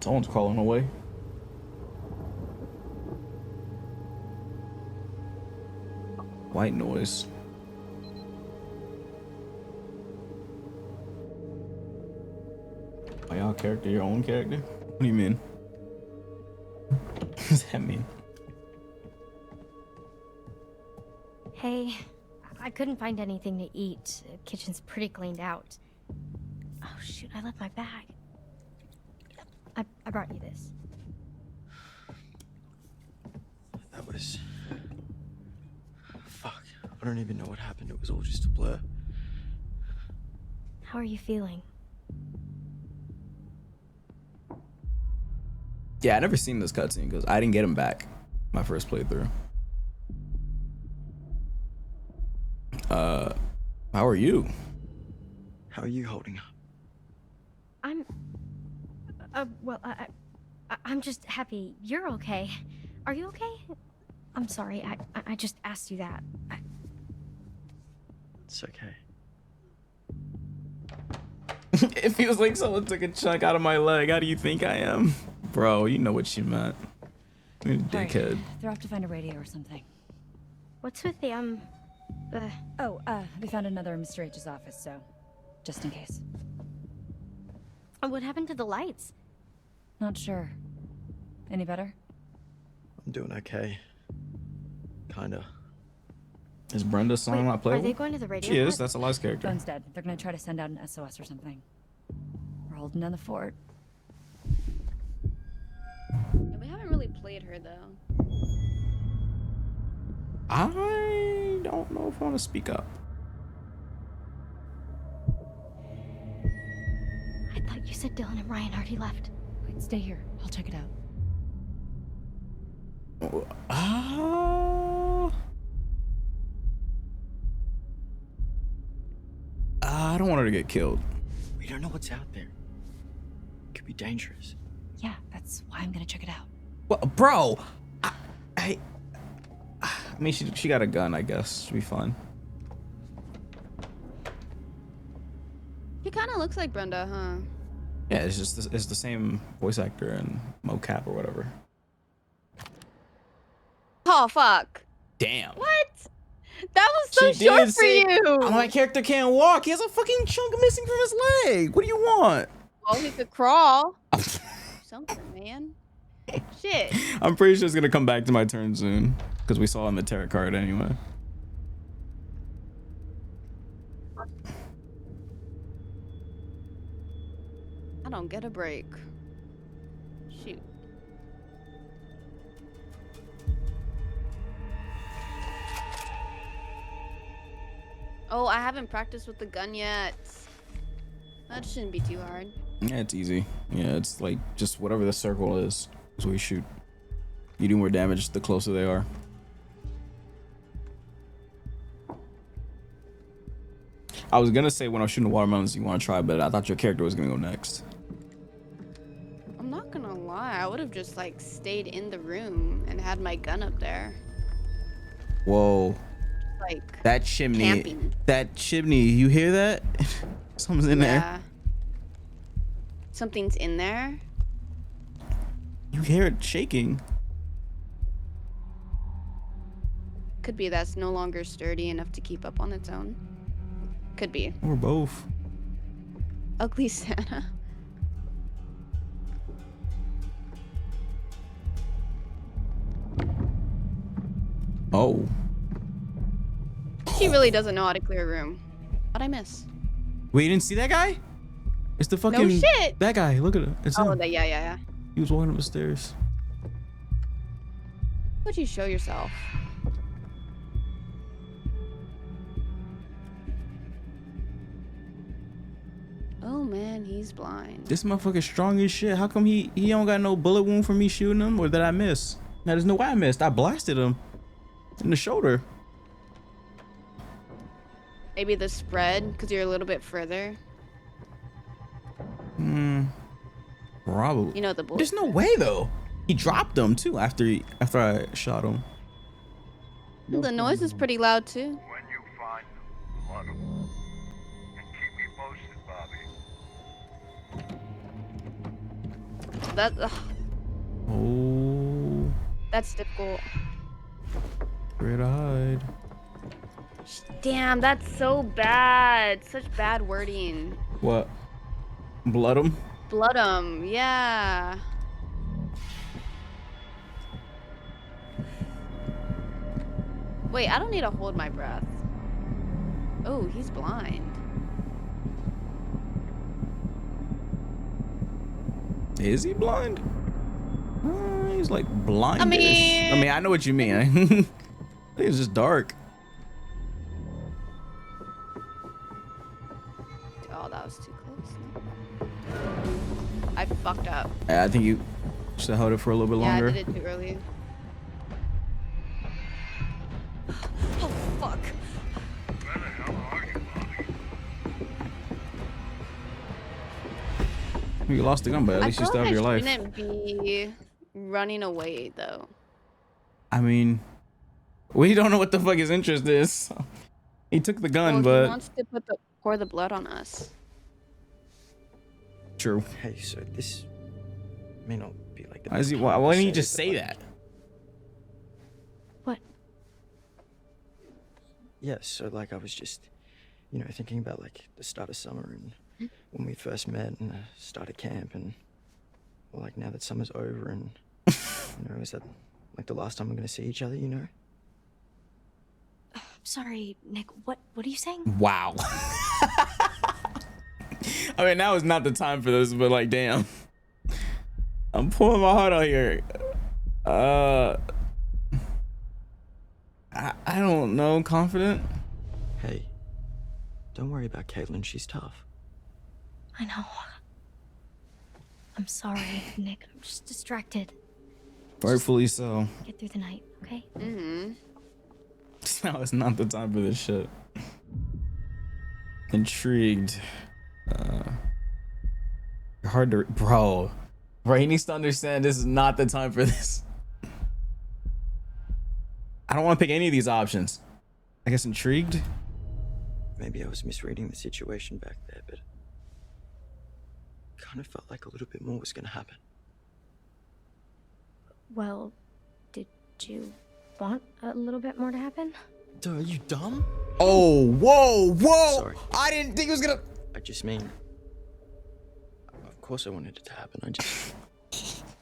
Someone's crawling away. White noise. Are y'all character your own character? What do you mean? What does that mean? Hey, I couldn't find anything to eat. The kitchen's pretty cleaned out. Oh shoot, I left my bag. I brought you this. That was... Fuck. I don't even know what happened. It was all just a blur. How are you feeling? Yeah, I never seen this cutscene because I didn't get him back my first playthrough. How are you? How are you holding up? I'm just happy you're okay. Are you okay? I'm sorry, I just asked you that. It's okay. It feels like someone took a chunk out of my leg. How do you think I am? Bro, you know what she meant. You dickhead. They're off to find a radio or something. What's with the, we found another in Mr. H's office, so just in case. what happened to the lights? Not sure. Any better? I'm doing okay. Kinda. Is Brenda song not Are playable? they going to the radio? She is. hut? That's Eli's character. Phone's dead. They're gonna try to send out an SOS or something. We're holding down the fort. Yeah, we haven't really played her though. I don't know if I want to speak up. I thought you said Dylan and Ryan already left. Wait, stay here. I'll check it out. I don't want her to get killed. We don't know what's out there. Could be dangerous. Yeah, that's why I'm gonna check it out. Well, bro, I mean, she got a gun. I guess she'll be fine. He kind of looks like Brenda, huh? Yeah, it's just it's the same voice actor and mocap or whatever. Oh fuck! Damn. What? That was so She short did for say, you. "Oh, my character can't walk. He has a fucking chunk missing from his leg. What do you want?" Well, he could crawl. Something, man. Shit. I'm pretty sure it's gonna come back to my turn soon because we saw in the tarot card anyway. I don't get a break. Shoot. Oh, I haven't practiced with the gun yet. That shouldn't be too hard. Yeah, it's easy. Yeah, it's like just whatever the circle is what we shoot. You do more damage the closer they are. I was gonna say when I was shooting the watermelons you want to try, but I thought your character was gonna go next. I'm not gonna lie, I would have just like stayed in the room and had my gun up there. Whoa. Like That chimney. camping. That chimney, you hear that? Something's in there. Yeah. Something's in there. You hear it shaking. Could be that's no longer sturdy enough to keep up on its own. Could be. Or both. Ugly Santa. Oh. She really doesn't know how to clear a room. What'd I miss? Wait, you didn't see that guy? It's the fucking... No shit! That guy, look at it. It's Oh, him. yeah. He was walking up the stairs. Would you show yourself? Oh man, he's blind. This motherfucker strong as shit. How come he don't got no bullet wound from me shooting him? Or did I miss? Now there's no way I missed. I blasted him in the shoulder. Maybe the spread, because you're a little bit further. Probably. You know the bullet. There's no way though. He dropped him too after I shot him. The noise is pretty loud too. When you find them, let 'em. And keep me posted, Bobby. Oh, That's difficult. where to hide? Damn, that's so bad. Such bad wording. What? Blood him? Blood 'em, yeah. Wait, I don't need to hold my breath. Oh, he's blind. Is he blind? He's like blindish. I mean, I know what you mean. I think it's just dark. Oh, that was too close. I fucked up. I think you should have held it for a little bit longer. Yeah, I did it too early. Oh, fuck. Where the hell are you, Bobby? You lost the gun, but at least you still have your life. I shouldn't be running away, though. I mean, we don't know what the fuck his interest is. He took the gun, Well, but he wants to pour the blood on us. true. Hey, so this may not be like the Why, is he, best why time to didn't he say just it, say but, that? What? Yeah, so like I was just, thinking about like the start of summer and when we first met and started camp and well, like now that summer's over and is that like the last time we're gonna see each other, Sorry, Nick. What are you saying? Wow. I mean, now is not the time for this, but like, damn. I'm pulling my heart out here. I don't know. Confident? Hey, don't worry about Caitlin, she's tough. I know. I'm sorry, Nick. I'm just distracted. Rightfully so. Get through the night, okay? Mm-hmm. Now is not the time for this shit. Intrigued. Hard to, bro. He needs to understand this is not the time for this. I don't want to pick any of these options. I guess intrigued. Maybe I was misreading the situation back there, but kind of felt like a little bit more was gonna happen. Well, did you want a little bit more to happen? Duh, are you dumb? Oh, whoa. Sorry. I didn't think it was gonna. I just mean, of course I wanted it to happen. I just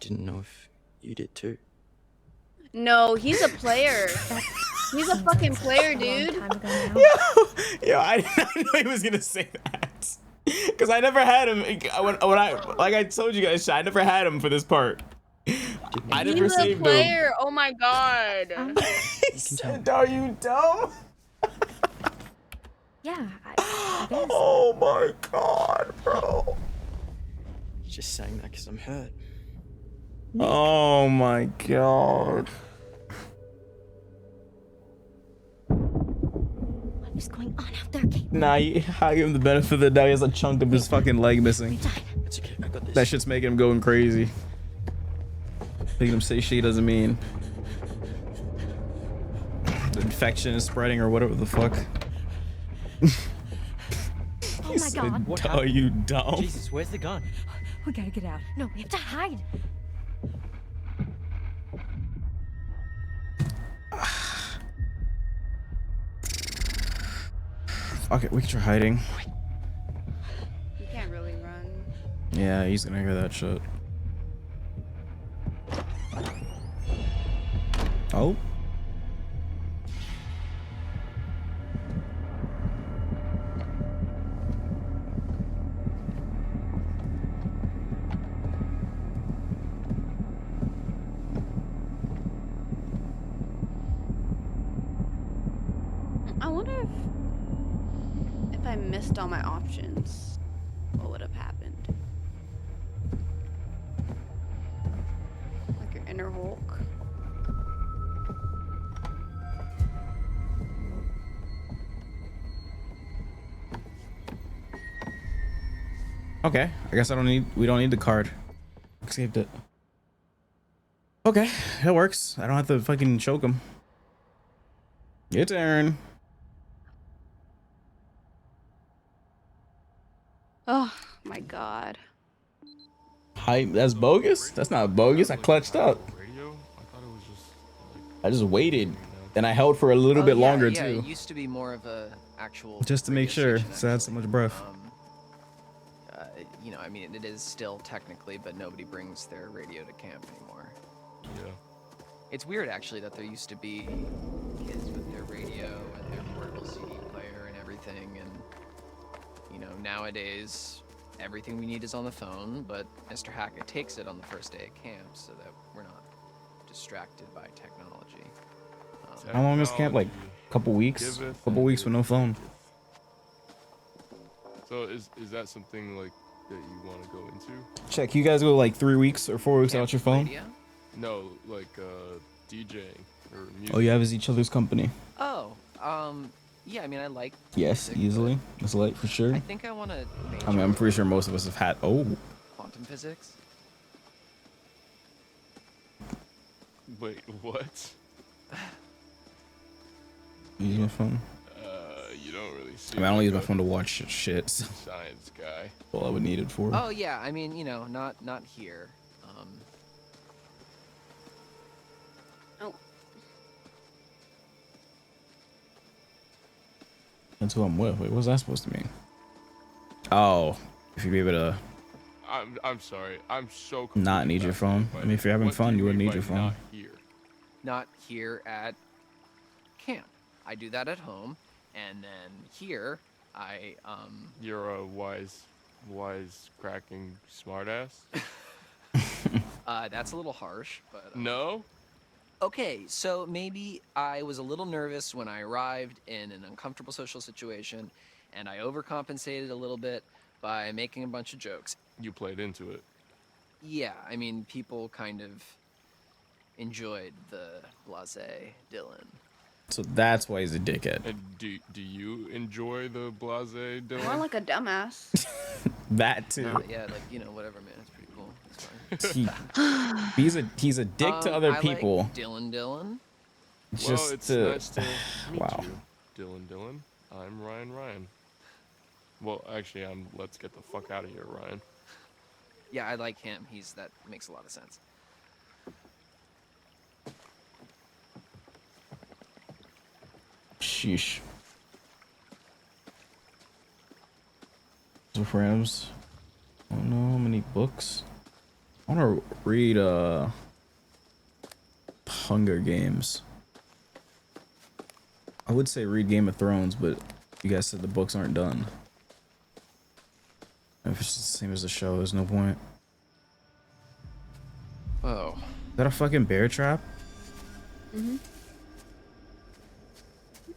didn't know if you did too. No, he's a player. He's a fucking player, dude. A long time ago now. Yo, I didn't know he was gonna say that. Cause I never had him. When I like I told you guys, I never had him for this part. I never He's a saved him. player. Oh my god. He said, "Are you dumb?" Yeah, I guess. Oh my god, bro. Just saying that because I'm hurt. Oh my god. What is going on out there, Kate? Nah, I give him the benefit of the doubt. He has a chunk of his fucking leg missing. Done. It's okay, I got this. That shit's making him going crazy. Making him say shit he doesn't mean. The infection is spreading or whatever the fuck. Oh my god. What Are happened? you dumb? Jesus, where's the gun? We gotta get out. No, we have to hide. Okay, we can try hiding. You can't really run. Yeah, he's gonna hear that shit. Oh. I wonder if I missed all my options, what would have happened? Like your inner Hulk. Okay, I guess we don't need the card. Escaped it. Okay, that works. I don't have to fucking choke him. Your turn. Oh my god. That's bogus. That's not bogus. I clutched up. Radio? I thought it was just like I just waited, and I held for a little bit longer yeah, too, it used to be more of a actual just to make radio sure. station, So I had so actually. much breath. You know, I mean, it is still technically, but nobody brings their radio to camp anymore. yeah. It's weird, actually, that there used to be kids with their radio and their portable CD player and everything, and you know, nowadays everything we need is on the phone. But Mr. Hackett takes it on the first day at camp so that we're not distracted by technology. How long is camp? Like a couple weeks? Giveth Couple and weeks with no it phone. taketh. So is that something like that you want to go into? Check. You guys go like 3 weeks or 4 weeks Camp without your phone. radio? No, like DJing or music. Oh, you have as each other's company. Oh, yeah. I mean, I like. Yes, music, easily. It's light for sure. but I think I want to. I mean, I'm pretty sure most of us have had. Oh, Quantum physics. Wait, what? use my phone. You don't really see. I mean, I don't use my like a phone to watch shit. So Science guy. all I would need it for. Oh yeah, I mean, you know, not here. Oh, That's who I'm with. Wait, what's that supposed to mean? Oh, if you'd be able to I'm sorry. I'm so not completely need your fascinated phone. by I mean, if you're having what do fun, you wouldn't mean need your by phone. Not here. Not here at camp. I do that at home, and then here I You're a wise cracking smartass. that's a little harsh, but No. okay, so maybe I was a little nervous when I arrived in an uncomfortable social situation, and I overcompensated a little bit by making a bunch of jokes. You played into it. Yeah, I mean, people kind of enjoyed the blasé Dylan. So that's why he's a dickhead. And do you enjoy the blase Dylan? more like a dumbass. That too. Yeah, like, you know, whatever, man. It's pretty cool. It's fine. He's a dick to other I people. Like Dylan. Just Well, it's to, nice to meet wow. you, Dylan. I'm Ryan. Well, actually, let's get the fuck out of here, Ryan. Yeah, I like him. That makes a lot of sense. Sheesh. So friends, I don't know how many books. I want to read Hunger Games. I would say read Game of Thrones, but you guys said the books aren't done. If it's the same as the show, there's no point. Oh. Is that a fucking bear trap?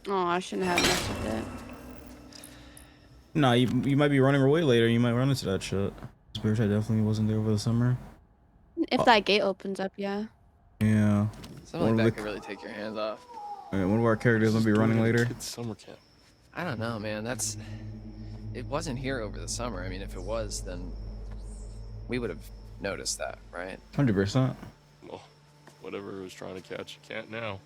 Oh, I shouldn't have messed with it. Nah, you might be running away later. You might run into that shit. This bear trap definitely wasn't there over the summer. If that gate opens up, yeah. Yeah. Something One like of that could really take your hands off. One of our characters might be running later. It's summer camp. I don't know, man. It wasn't here over the summer. I mean, if it was, then we would have noticed that, right? 100%. Well, whatever it was trying to catch, you can't now.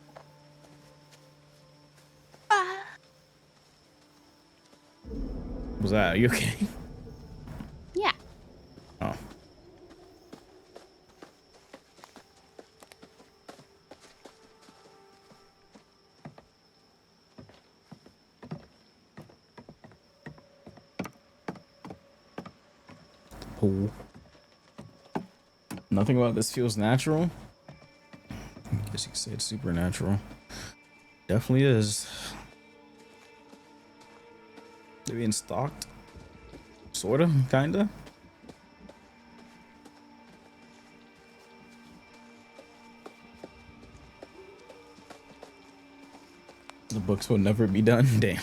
Was that? Are you okay? Yeah. Oh. Oh. Nothing about this feels natural. I guess you could say it's supernatural. Definitely is. They're being stalked. Sorta, kinda. The books will never be done. Damn.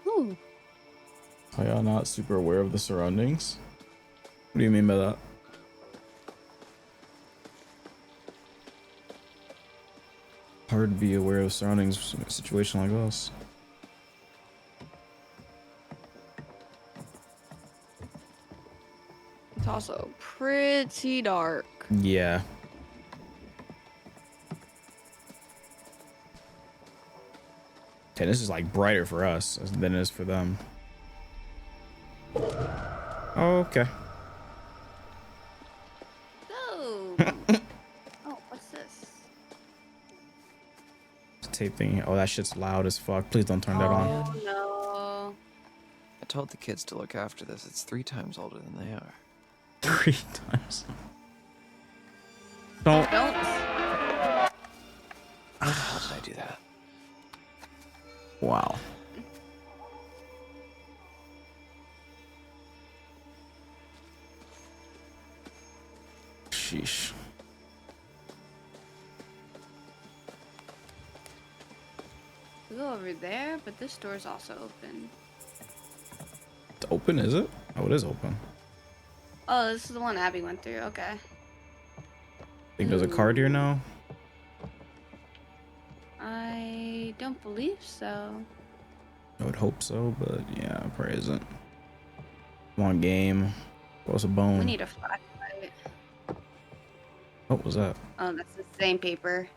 Ooh. Are y'all not super aware of the surroundings? What do you mean by that? Hard to be aware of surroundings in a situation like this. It's also pretty dark. Yeah. Okay, this is like brighter for us than it is for them. Okay. Oh. Oh, what's this? Tape thing. Oh, that shit's loud as fuck. Please don't turn that on. Oh no. I told the kids to look after this. It's 3 times older than they are. 3 times. Don't. Don't. How did I do that? Wow. Sheesh. We go over there, but this door's also open. It's open, is it? Oh, it is open. Oh, this is the one Abby went through. Okay. Think there's a card here now? I don't believe so. I would hope so, but yeah, probably isn't. Come on, game. What's a bone? We need a flashlight. What was that? Oh, that's the same paper.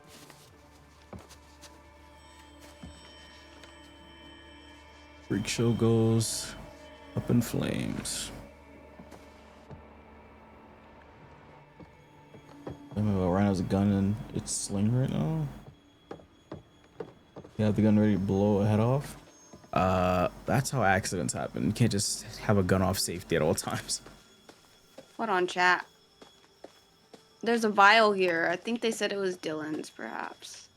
Freak show goes up in flames. Ryan has a gun in its sling right now. You have the gun ready to blow a head off. That's how accidents happen. You can't just have a gun off safety at all times. Hold on, chat. There's a vial here. I think they said it was Dylan's, perhaps.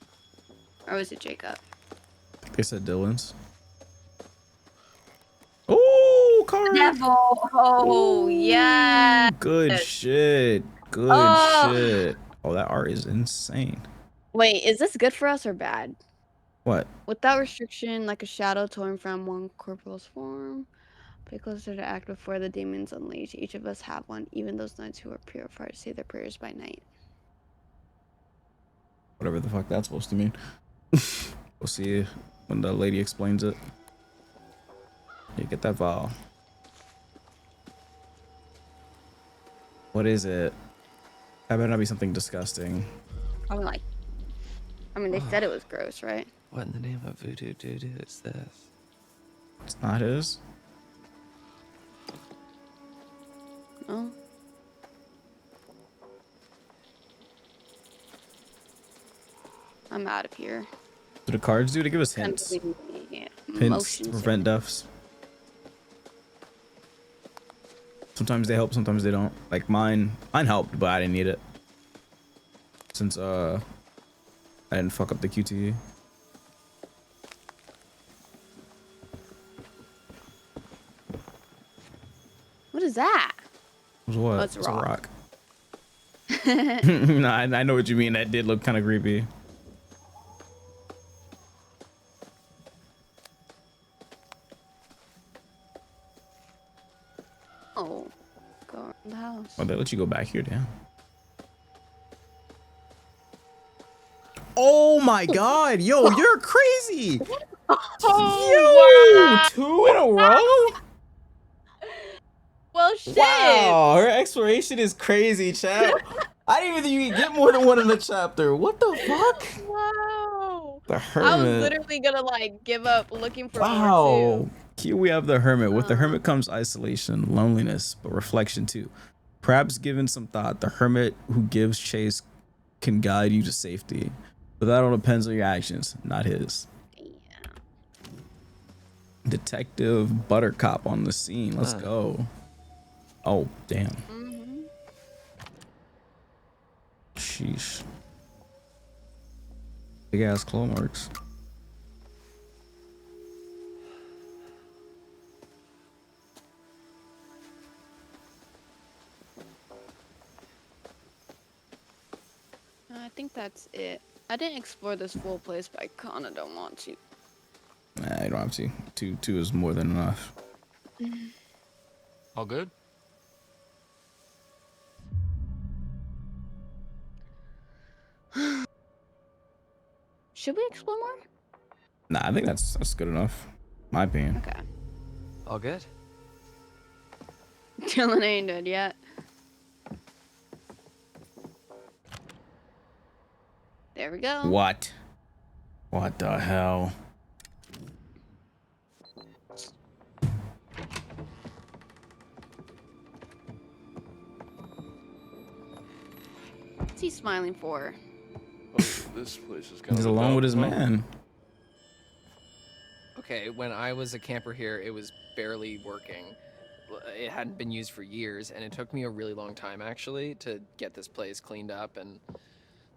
Or was it Jacob? I think they said Dylan's. Oh, card! Devil! Oh, yeah! Good shit. Good Oh. shit. Oh, that art is insane. Wait, is this good for us or bad? What? Without restriction, like a shadow torn from one corporal's form. Pay closer to act before the demons unleash. Each of us have one, even those knights who are purified say their prayers by night. Whatever the fuck that's supposed to mean. We'll see when the lady explains it. Yeah, get that vial. What is it? That better not be something disgusting. I'm like, I mean, they said it was gross, right? What in the name of voodoo doo-doo is this? It's not his. No. I'm out of here. Do the cards do to give us hints? Yeah. Hints to prevent deaths. Sometimes they help, sometimes they don't. Like mine helped, but I didn't need it. Since I didn't fuck up the QTE. What is that? It was what? Oh, it's a rock. No, I know what you mean. That did look kind of creepy. Oh, go around the house. Oh, they let you go back here, damn. Oh my god, yo, you're crazy. Oh, Yo, 2 in a row? well, shit. Wow, her exploration is crazy, chat. I didn't even think you could get more than one in the chapter. What the fuck? Wow. The I was Hermit. literally gonna like give up looking for more Wow. too. Here we have the Hermit. With the Hermit comes isolation, loneliness, but reflection too. Perhaps given some thought, the Hermit who gives chase can guide you to safety. But that all depends on your actions, not his. Yeah. Detective Buttercup on the scene. Let's go. Oh, damn. Mm-hmm. Sheesh. Big ass claw marks. I think that's it. I didn't explore this full place, but I kinda don't want to. Nah, you don't have to. Two is more than enough. All good? Should we explore more? Nah, I think that's good enough. My opinion. Okay. All good? Dylan ain't dead yet. There we go. What? What the hell? What's he smiling for? Oh, this place is kind He's of alone with his dump. man. Okay, when I was a camper here, it was barely working. It hadn't been used for years, and it took me a really long time actually to get this place cleaned up and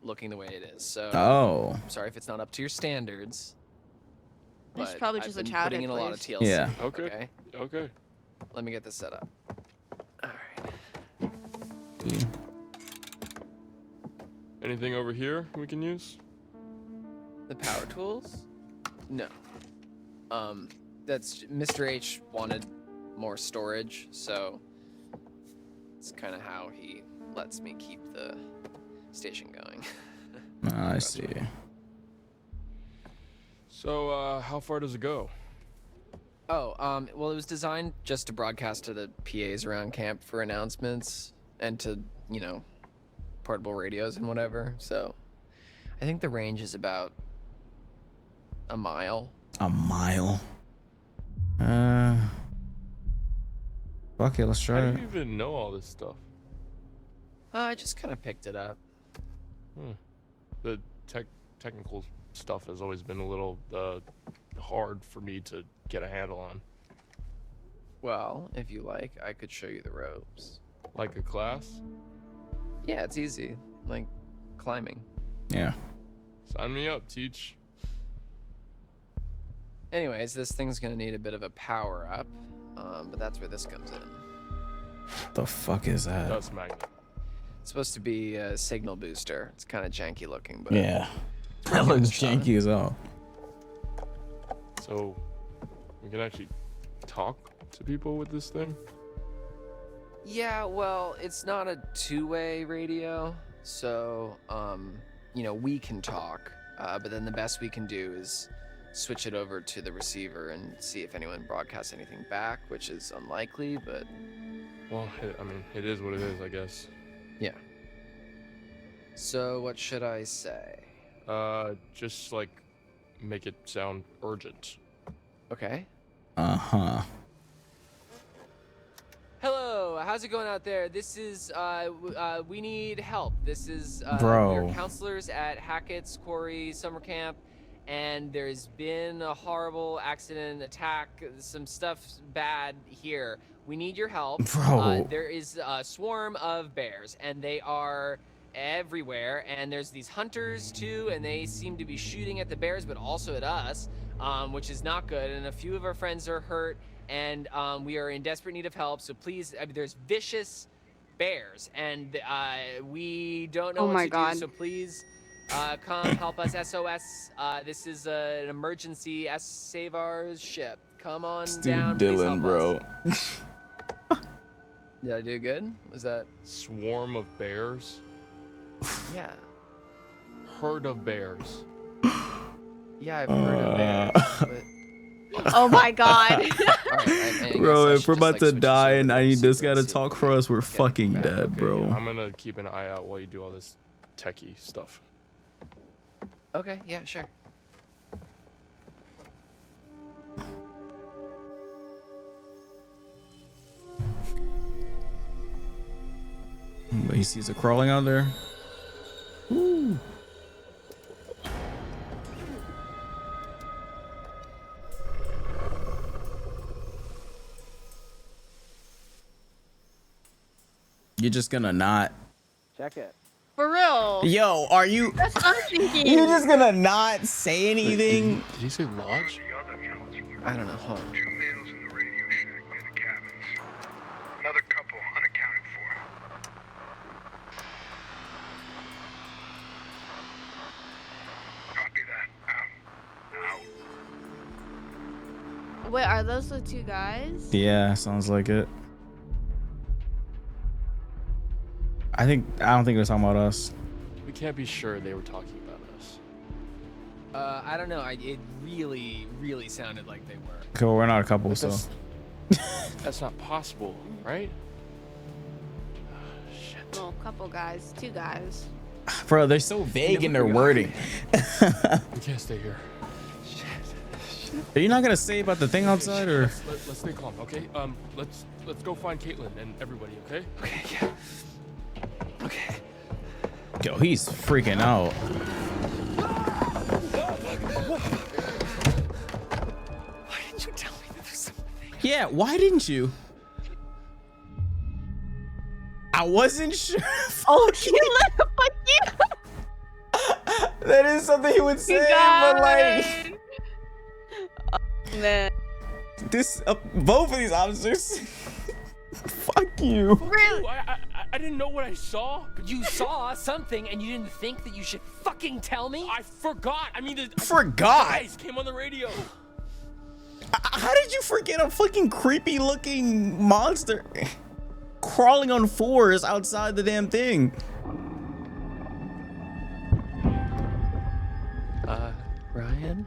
looking the way it is. So Oh. I'm sorry if it's not up to your standards. It's but probably I've just a been childhood putting in a lot of place. TLC. Yeah. Okay. Okay. Let me get this set up. All right. Anything over here we can use? The power tools? No. That's Mr. H wanted more storage, so it's kind of how he lets me keep the station going. I see. So, how far does it go? Oh, well, it was designed just to broadcast to the PAs around camp for announcements and to, you know, portable radios and whatever. So, I think the range is about a mile. A mile. Fuck it, let's try How it. do you even know all this stuff? I just kind of picked it up. The technical stuff has always been a little hard for me to get a handle on. Well, if you like, I could show you the ropes. Like a class? Yeah, it's easy. Like climbing. Yeah. Sign me up, teach. Anyways, this thing's gonna need a bit of a power up, but that's where this comes in. What the fuck is that? Dust magnet. It's supposed to be a signal booster. It's kind of janky looking, but Yeah. That looks janky as hell. So, we can actually talk to people with this thing? Yeah, well, it's not a two-way radio, so you know, we can talk, but then the best we can do is switch it over to the receiver and see if anyone broadcasts anything back, which is unlikely, but Well, I mean, it is what it is, I guess. yeah. So what should I say? Just like make it sound urgent. Okay. Uh-huh. Hello, how's it going out there? This is, we need help. This is, Bro. we're counselors at Hackett's Quarry Summer Camp, and there's been a horrible accident, attack, some stuff bad here. We need your help. Bro. There is a swarm of bears, and they are everywhere, and there's these hunters too, and they seem to be shooting at the bears, but also at us, which is not good, and a few of our friends are hurt, and we are in desperate need of help, so please, I mean, there's vicious bears, and we don't know Oh what my to God. do, so please come help us. SOS, this is an emergency. Save our ship. Come on down, please help Dylan, bro. us. Did I do good? Was that? Swarm of bears? Yeah. Herd of bears. Yeah, I've heard of bears, but... Oh my God. All right, I guess Bro, I if should we're just, about like, to switch this die over and to I need receiver this guy and to see if talk we for can us, we're get fucking back. dead, Okay, bro. I'm gonna keep an eye out while you do all this techie stuff. Okay, yeah, sure. But he sees it crawling out there. Woo. You're just gonna not. Check it. For real. Yo, are you? That's what I'm thinking. You're just gonna not say anything? Did he say lodge? I don't know. Hold on. 2 males in the radio shack near the cabins. Another couple unaccounted for. Copy that. Out. Wait, are those the two guys? Yeah, sounds like it. I don't think they're talking about us. We can't be sure they were talking about us. I don't know. It really, really sounded like they were. Okay, well, we're not a couple, so. That's not possible, right? Shit. Well, couple guys, two guys. Bro, they're so vague in their wording. We can't stay here. Are you not gonna say about the thing outside, or? Let's stay calm, okay? Let's go find Caitlin and everybody, okay? Okay, yeah. Okay. Yo, he's freaking out. Why didn't you tell me that there's something? Yeah, why didn't you? I wasn't sure. Oh, you let him fuck you. That is something he would say, but like Man. this, both of these officers. Fuck you. Really? I didn't know what I saw. You saw something and you didn't think that you should fucking tell me? I forgot. I mean, the Forgot? guys came on the radio. How did you forget a fucking creepy looking monster crawling on fours outside the damn thing? Ryan?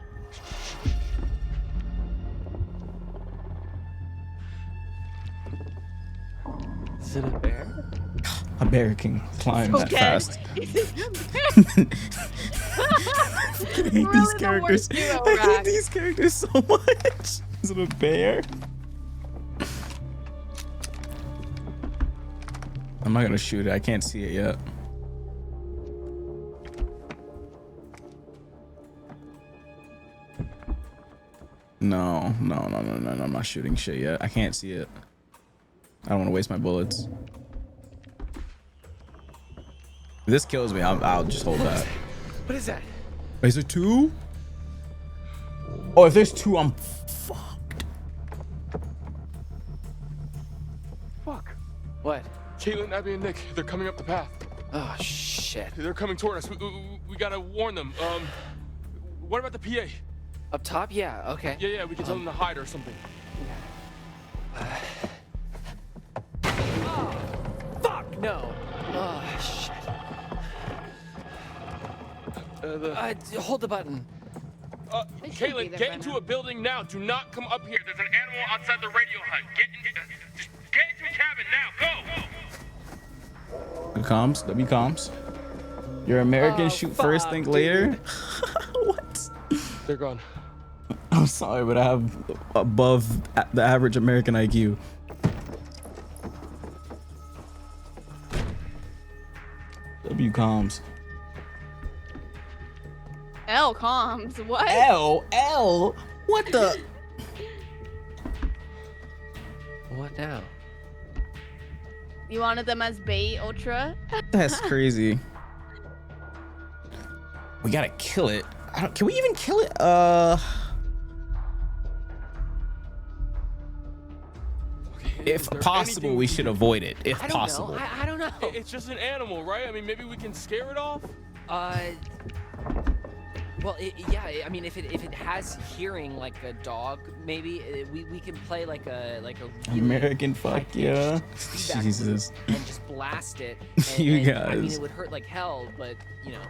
Is it a bear? A bear can climb that Okay. fast. I hate these Really the characters. worst duo, I hate Rack. these characters so much. Is it a bear? I'm not gonna shoot it. I can't see it yet. No, I'm not shooting shit yet. I can't see it. I don't want to waste my bullets. If this kills me, I'll just hold that. What is that? Is there two? Oh, if there's two, I'm fucked. Fuck. What? Caitlin, Abby, and Nick, they're coming up the path. Oh, shit. They're coming toward us. We gotta warn them. What about the PA? Up top? Yeah, okay. Yeah, we can tell them to hide or something. Fuck, no. Oh, shit. Hold the button. They should be Caitlin, there get by into now. a building now. Do not come up here. There's an animal outside the radio hut. Just get into a cabin now. Go! Comms, W comms. You're American, Oh, shoot first, fuck, think dude. later. What? They're gone. I'm sorry, but I have above the average American IQ. W comms. L comms. What? L. What the? What now? You wanted them as bait, Ultra? That's crazy. We gotta kill it. Can we even kill it? If possible, we should avoid it. If I don't possible. know. I don't know. It's just an animal, right? I mean, maybe we can scare it off. Well, yeah. I mean, if it has hearing like a dog, maybe we can play like a really American fuck yeah. feedback Jesus. loop and just blast it. And, You and, I mean, guys. it would hurt like hell, but you know.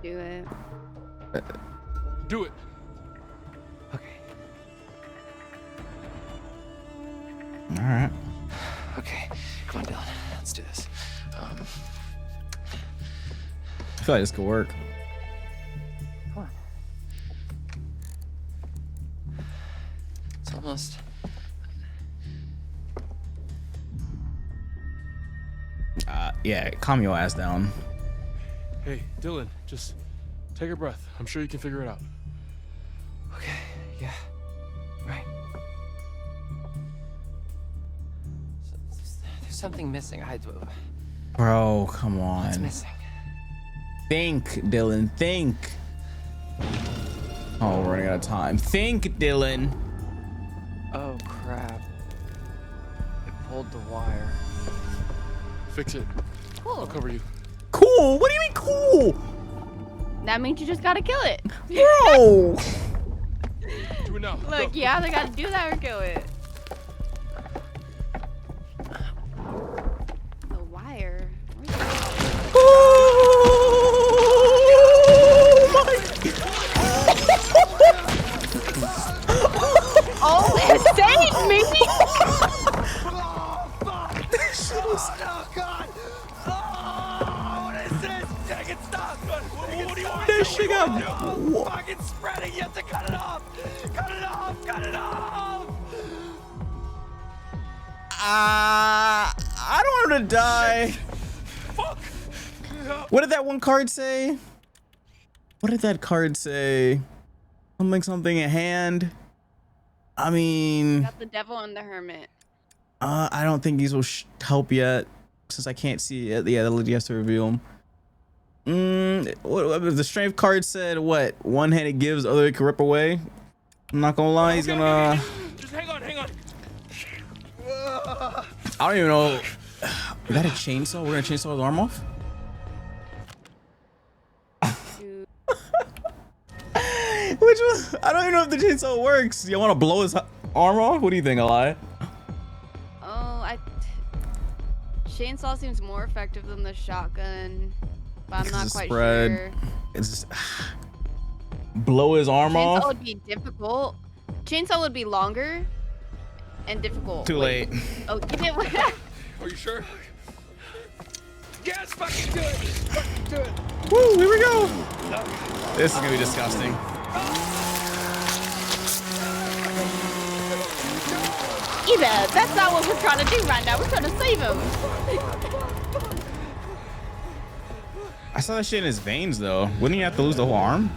Do it. Do it. Okay. All right. Okay. Come on, Dylan. Let's do this. I feel like this could work. Come on. It's almost. Yeah, calm your ass down. Hey, Dylan, just take a breath. I'm sure you can figure it out. Okay. Yeah. Right. There's something missing. Bro, come What's on. missing? Think, Dylan, think. Oh, we're running out of time. Think, Dylan. Oh crap! It pulled the wire. Fix it. I'll cover you. Cool. What do you mean cool? That means you just gotta kill it. Bro. Do it now. Look, Go. you either gotta do that or kill it. The wire. Oh, it saved me! That shit got. Fucking spreading, you have to cut it off! Cut it off! Cut it off! I want him to die. Fuck! What did that one card say? What did that card say? Something in hand. I mean, Got the devil and the hermit. I don't think these will help yet, since I can't see it. Yeah, the lady has to reveal them. The strength card said what? One hand it gives, other it can rip away. I'm not gonna lie, he's gonna. Just hang on, hang on. I don't even know. Is that a chainsaw? We're gonna chainsaw his arm off? Dude. Which one? I don't even know if the chainsaw works. You want to blow his arm off? What do you think, Eli? Oh, chainsaw seems more effective than the shotgun, but I'm not quite sure. It's just blow his arm Chainsaw off. would be difficult. Chainsaw would be longer and difficult. Too late. Oh, you did. Are you sure? Yes, fucking do it. Fucking do it. Woo! Here we go. This is gonna be disgusting. Either that's not what we're trying to do right now. We're trying to save him. I saw that shit in his veins though. Wouldn't he have to lose the whole arm?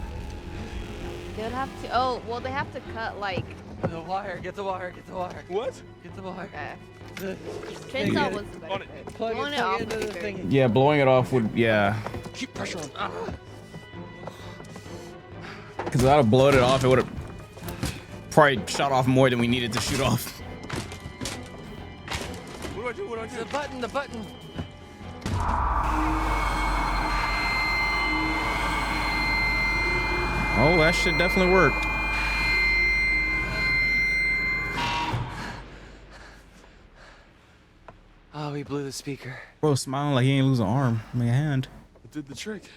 They would have to. Oh, well, they have to cut like. The wire. Get the wire. Get the wire. What? Get the wire. Okay. Chainsaw was the better pick. Blowing it off would be great. Yeah, blowing it off would. Yeah. Keep pressure on. Because without have blown it off, it would have probably shot off more than we needed to shoot off. What do I do? What do I do? The button. The button. Oh, that shit definitely worked. Oh, we blew the speaker. Bro, smiling like he ain't lose an arm, I mean, a hand. It did the trick.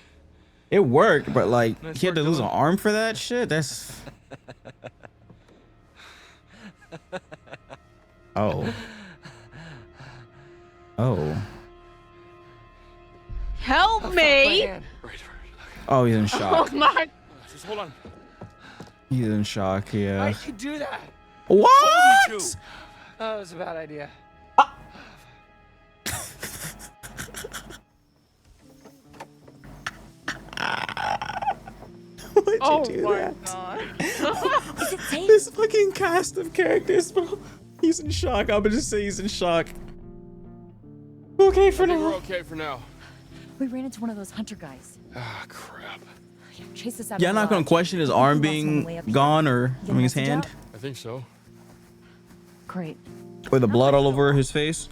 It worked, but like Nice he had to work, lose an Dylan. arm for that shit. That's. Oh. Oh. Help me! Right. Oh, he's in Oh shock. my! Just hold on. He's in shock. Yeah. I could do that. What? You. That was a bad idea. Why'd you do that? God. Is it safe? This fucking cast of characters, bro. He's in shock. I'm gonna just say he's in shock. Okay for I think we're now. okay for now. We ran into one of those hunter guys. Ah, crap. Chase us out. Yeah, of I'm the not gonna lodge. question his I think arm we lost him on the way being up here. gone or You I get a mean his message hand out? I think so. Great. or the blood all over his face.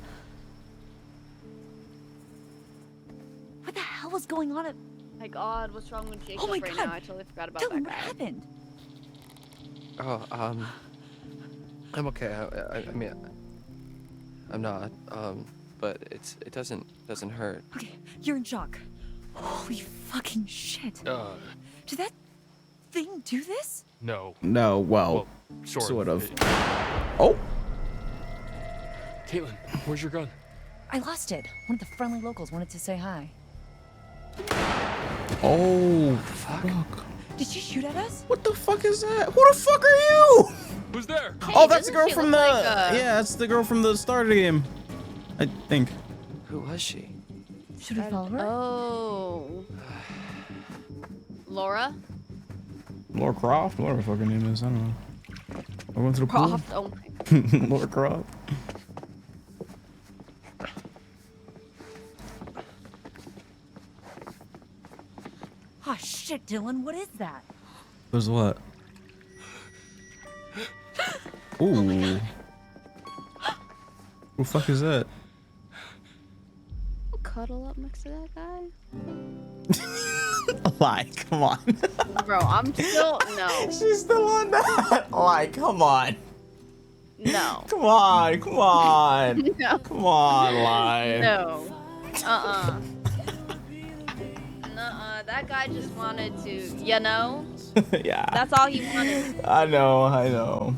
What the hell was going on at... My God, what's wrong with Jacob Oh my right God. now? I totally forgot about Dylan, that what guy. happened? Oh, I'm okay. I mean, I'm not. But it doesn't hurt. Okay, you're in shock. Holy fucking shit. Did that thing do this? No. No, well, Sort of. Oh, Caitlin, where's your gun? I lost it. One of the friendly locals wanted to say hi. oh, fuck. Did she shoot at us? What the fuck is that? Who the fuck are you? Who's there? Oh, that's the doesn't girl she from the. look like, Yeah, that's the girl from the start of the game. I think. Who was she? Should we follow her? Oh. Laura? Laura Croft, whatever her fucking name is. I don't know. I went to the Croft? Oh my pool. Laura Croft. Oh shit, Dylan, what is that? Was what? Ooh. Who the fuck is that? Cuddle up next to that guy? Like, come on. Bro, I'm still. No. She's still on that. Like, come on. No. Come on. Come on. No. Come on, Live. No. Nuh-uh. That guy just wanted to, you know? Yeah. That's all he wanted. I know.